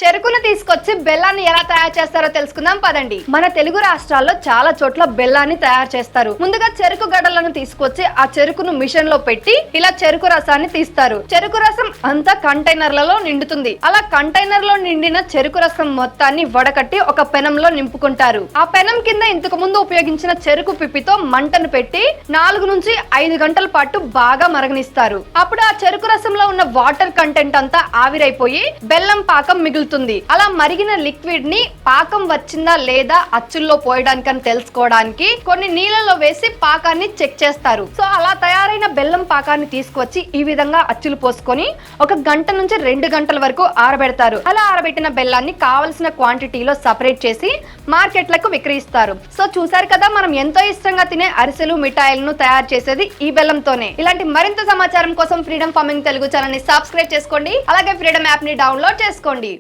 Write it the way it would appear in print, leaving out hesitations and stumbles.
చెరుకును తీసుకొచ్చి బెల్లాన్ని ఎలా తయారు చేస్తారో తెలుసుకుందాం పదండి. మన తెలుగు రాష్ట్రాల్లో చాలా చోట్ల బెల్లాన్ని తయారు చేస్తారు. ముందుగా చెరుకు గడలను తీసుకొచ్చి ఆ చెరుకును మిషన్ లో పెట్టి ఇలా చెరుకు రసాన్ని తీస్తారు. చెరుకు రసం అంతా కంటైనర్లలో నిండుతుంది. అలా కంటైనర్ లో నిండిన చెరుకు రసం మొత్తాన్ని వడకట్టి ఒక పెనంలో నింపుకుంటారు. ఆ పెనం కింద ఇంతకు ముందు ఉపయోగించిన చెరుకు పిప్పితో మంటను పెట్టి 4 నుంచి 5 గంటల పాటు బాగా మరగనిస్తారు. అప్పుడు ఆ చెరుకు రసంలో ఉన్న వాటర్ కంటెంట్ అంతా ఆవిరైపోయి బెల్లం పాకం మిగులుతుంది. అలా మరిగిన లిక్విడ్ ని పాకం వచ్చిందా లేదా అచ్చుల్లో పోయడానికని తెలుసుకోవడానికి కొన్ని నీళ్ళలో వేసి పాకాన్ని చెక్ చేస్తారు. సో అలా తయారైన బెల్లం పాకాన్ని తీసుకొచ్చి ఈ విధంగా అచ్చులు పోసుకొని 1 గంట నుంచి 2 గంటల వరకు ఆరబెడతారు. అలా ఆరబెట్టిన బెల్లాన్ని కావలసిన క్వాంటిటీలో సపరేట్ చేసి మార్కెట్లకు విక్రయిస్తారు. సో చూసారు కదా, మనం ఎంతో ఇష్టంగా తినే అరిసెలు మిఠాయిలను తయారు చేసేది ఈ బెల్లంతోనే. ఇలాంటి మరింత సమాచారం కోసం ఫ్రీడమ్ ఫార్మింగ్ తెలుగు ఛానల్ ని సబ్స్క్రైబ్ చేసుకోండి. అలాగే ఫ్రీడమ్ యాప్ ని డౌన్లోడ్ చేసుకోండి.